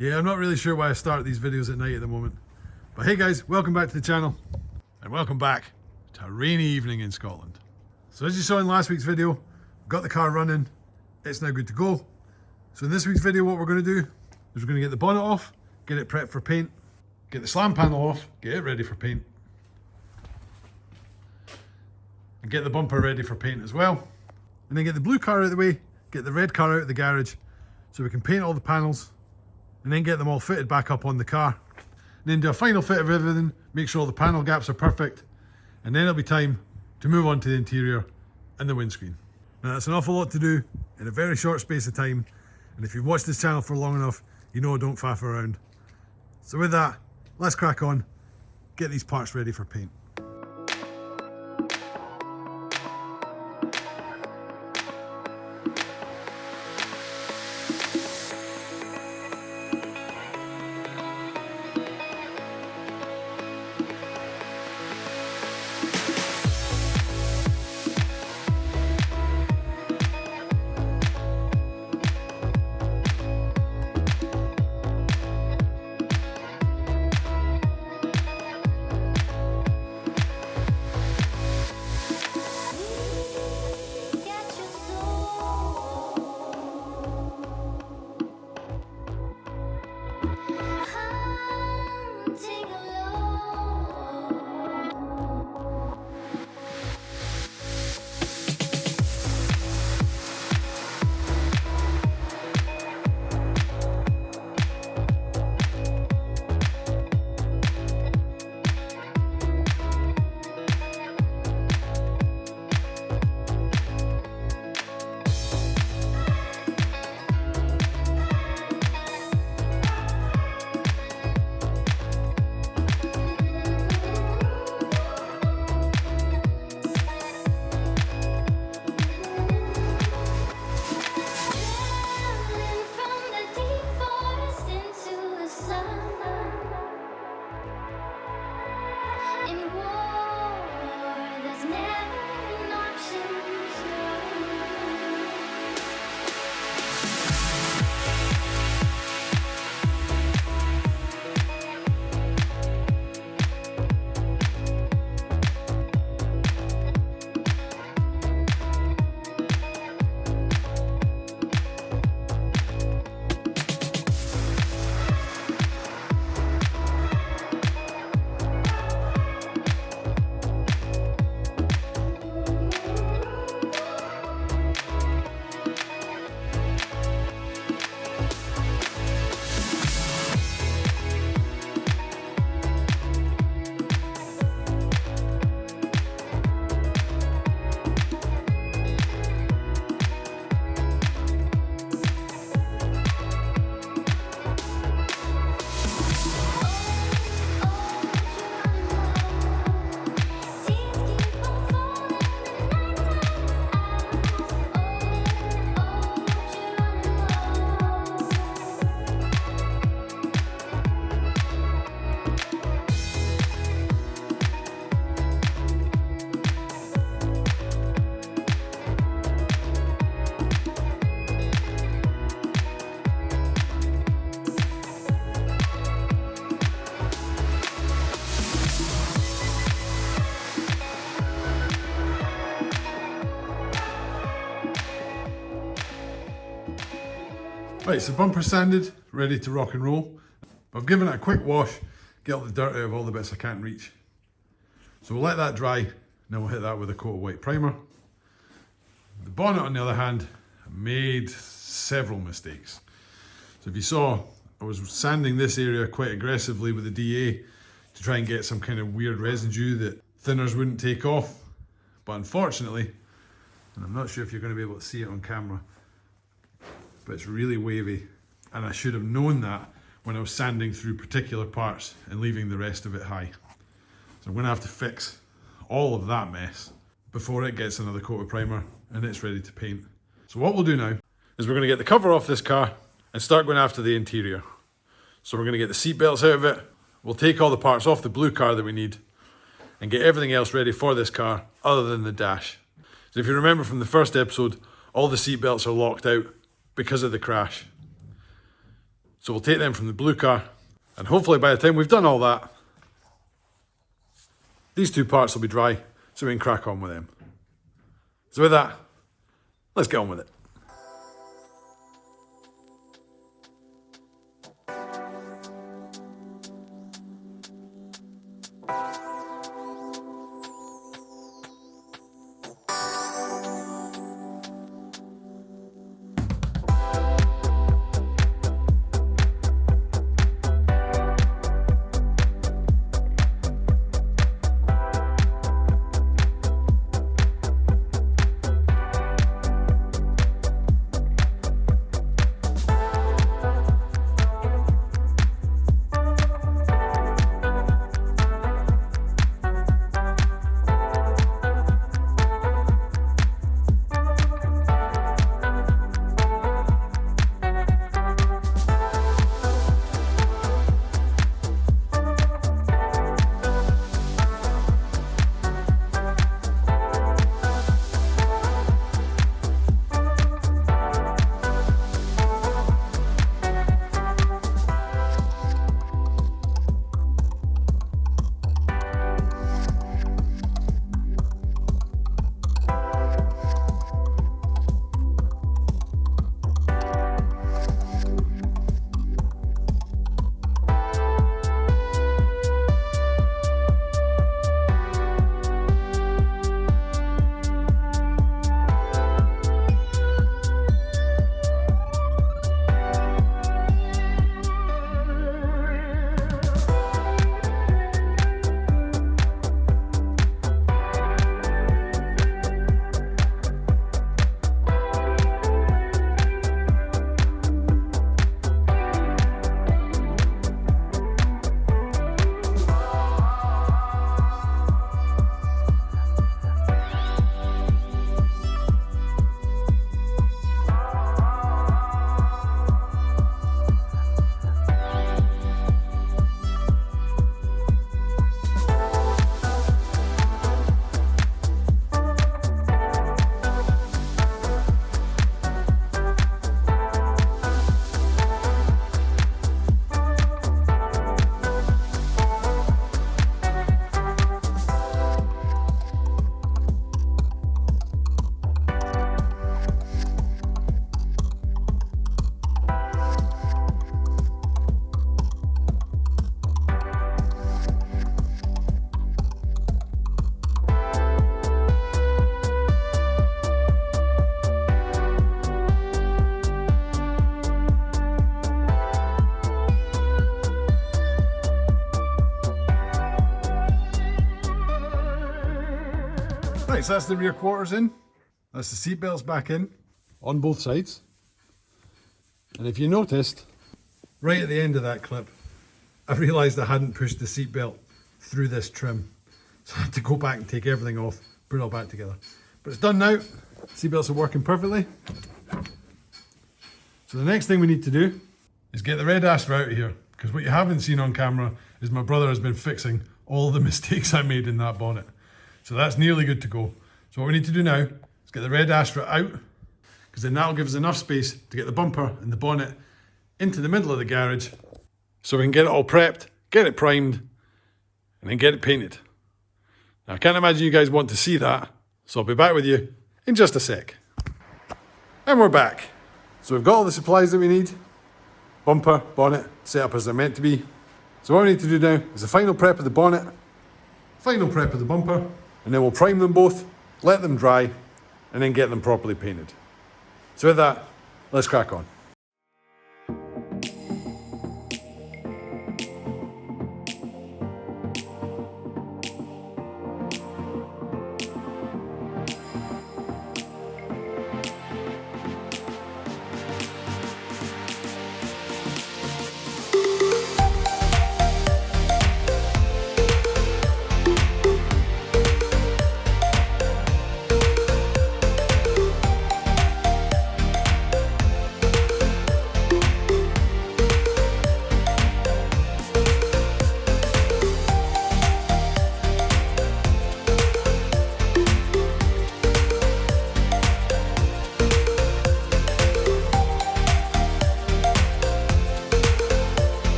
Yeah, I'm not really sure why I start these videos at night at the moment. But hey guys, welcome back to the channel. And welcome back to a rainy evening in Scotland. So as you saw in last week's video, got the car running. It's now good to go. So in this week's video, what we're going to do is we're going to get the bonnet off, get it prepped for paint, get the slam panel off, get it ready for paint, and get the bumper ready for paint as well. And then get the blue car out of the way, get the red car out of the garage so we can paint all the panels and then get them all fitted back up on the car. And then do a final fit of everything, make sure all the panel gaps are perfect, and then it'll be time to move on to the interior and the windscreen. Now that's an awful lot to do in a very short space of time, and if you've watched this channel for long enough, you know I don't faff around. So with that, let's crack on, get these parts ready for paint. Right, so bumper sanded, ready to rock and roll. I've given it a quick wash, get all the dirt out of all the bits I can't reach. So we'll let that dry, and then we'll hit that with a coat of white primer. The bonnet, on the other hand, made several mistakes. So if you saw, I was sanding this area quite aggressively with the DA to try and get some kind of weird residue that thinners wouldn't take off. But unfortunately, and I'm not sure if you're going to be able to see it on camera, but it's really wavy, and I should have known that when I was sanding through particular parts and leaving the rest of it high. So I'm going to have to fix all of that mess before it gets another coat of primer and it's ready to paint. So what we'll do now is we're going to get the cover off this car and start going after the interior. So we're going to get the seat belts out of it, we'll take all the parts off the blue car that we need and get everything else ready for this car other than the dash. So if you remember from the first episode, all the seat belts are locked out because of the crash. So we'll take them from the blue car, and hopefully by the time we've done all that, these two parts will be dry, so we can crack on with them. So with that, let's get on with it. Right, so that's the rear quarters in. That's the seat belts back in on both sides. And if you noticed, right at the end of that clip, I realised I hadn't pushed the seat belt through this trim. So I had to go back and take everything off, put it all back together. But it's done now. Seat belts are working perfectly. So the next thing we need to do is get the red Astra out of here, because what you haven't seen on camera is my brother has been fixing all the mistakes I made in that bonnet. So that's nearly good to go. So what we need to do now is get the red Astra out, because then that'll give us enough space to get the bumper and the bonnet into the middle of the garage, so we can get it all prepped, get it primed, and then get it painted. Now I can't imagine you guys want to see that, so I'll be back with you in just a sec. And we're back. So we've got all the supplies that we need. Bumper, bonnet, set up as they're meant to be. So what we need to do now is the final prep of the bonnet, final prep of the bumper, and then we'll prime them both, let them dry, and then get them properly painted. So with that, let's crack on.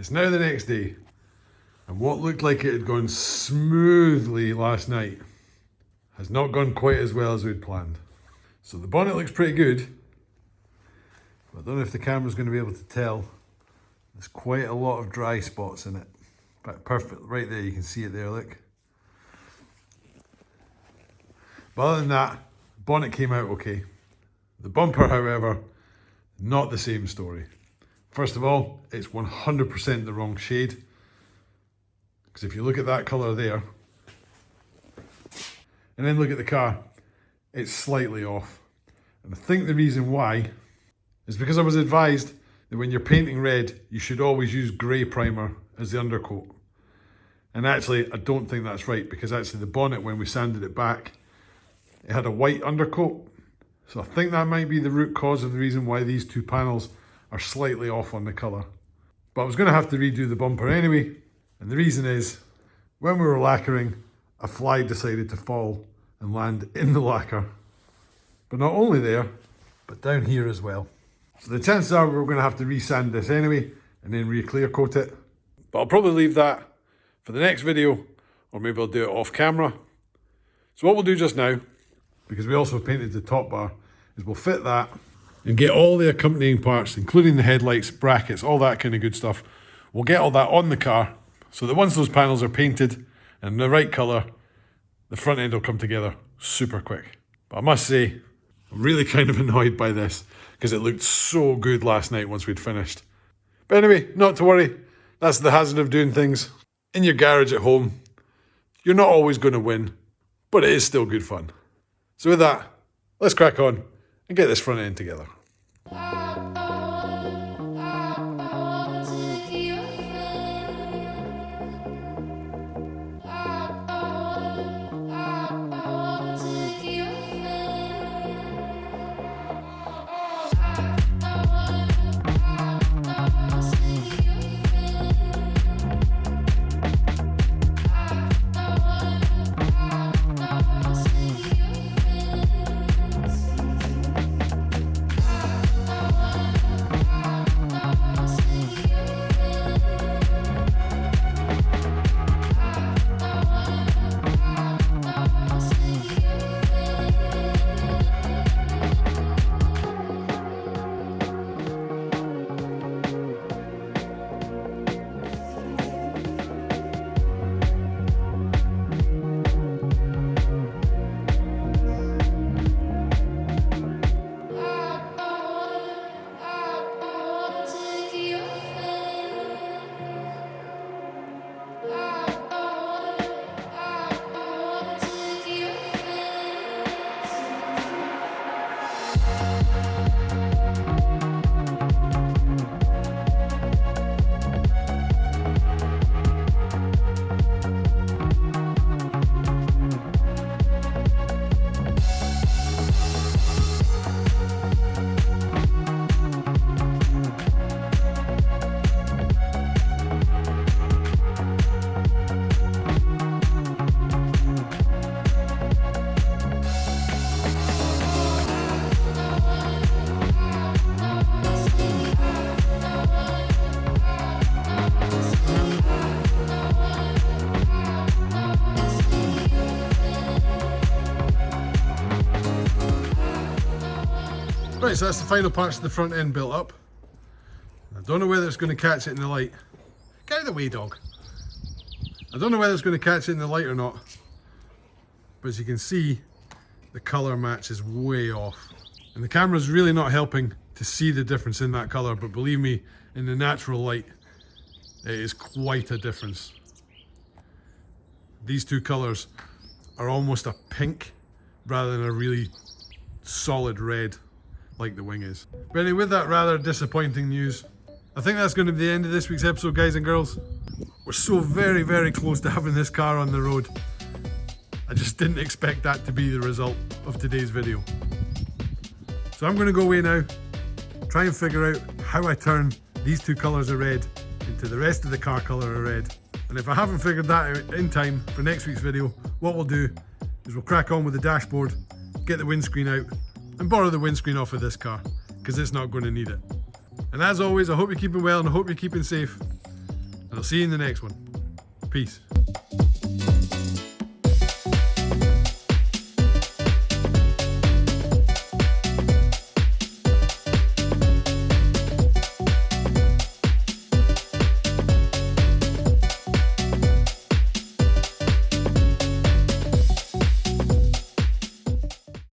It's now the next day, and what looked like it had gone smoothly last night has not gone quite as well as we'd planned. So the bonnet looks pretty good, but I don't know if the camera's going to be able to tell. There's quite a lot of dry spots in it. But perfect, right there, you can see it there, look. But other than that, bonnet came out okay. The bumper, however, not the same story. First of all, it's 100% the wrong shade. Because if you look at that colour there, and then look at the car, it's slightly off. And I think the reason why is because I was advised that when you're painting red, you should always use grey primer as the undercoat. And actually, I don't think that's right, because actually the bonnet, when we sanded it back, it had a white undercoat. So I think that might be the root cause of the reason why these two panels are slightly off on the colour. But I was going to have to redo the bumper anyway. And the reason is, when we were lacquering, a fly decided to fall and land in the lacquer. But not only there, but down here as well. So the chances are we're going to have to resand this anyway, and then re-clear coat it. But I'll probably leave that for the next video, or maybe I'll do it off camera. So what we'll do just now, because we also painted the top bar, is we'll fit that and get all the accompanying parts, including the headlights, brackets, all that kind of good stuff. We'll get all that on the car, so that once those panels are painted and the right colour, the front end will come together super quick. But I must say, I'm really kind of annoyed by this, because it looked so good last night once we'd finished. But anyway, not to worry. That's the hazard of doing things in your garage at home. You're not always going to win, but it is still good fun. So with that, let's crack on and get this front end together. Right, so that's the final parts of the front end built up. I don't know whether it's going to catch it in the light. Get out of the way, dog. I don't know whether it's going to catch it in the light or not, but as you can see, the colour match is way off. And the camera's really not helping to see the difference in that colour, but believe me, in the natural light, it is quite a difference. These two colours are almost a pink rather than a really solid red like the wing is. But anyway, with that rather disappointing news, I think that's going to be the end of this week's episode, guys and girls. We're so very, very close to having this car on the road. I just didn't expect that to be the result of today's video. So I'm going to go away now, try and figure out how I turn these two colours of red into the rest of the car colour of red. And if I haven't figured that out in time for next week's video, what we'll do is we'll crack on with the dashboard, get the windscreen out, and borrow the windscreen off of this car, because it's not going to need it. And as always, I hope you're keeping well and I hope you're keeping safe. And I'll see you in the next one. Peace.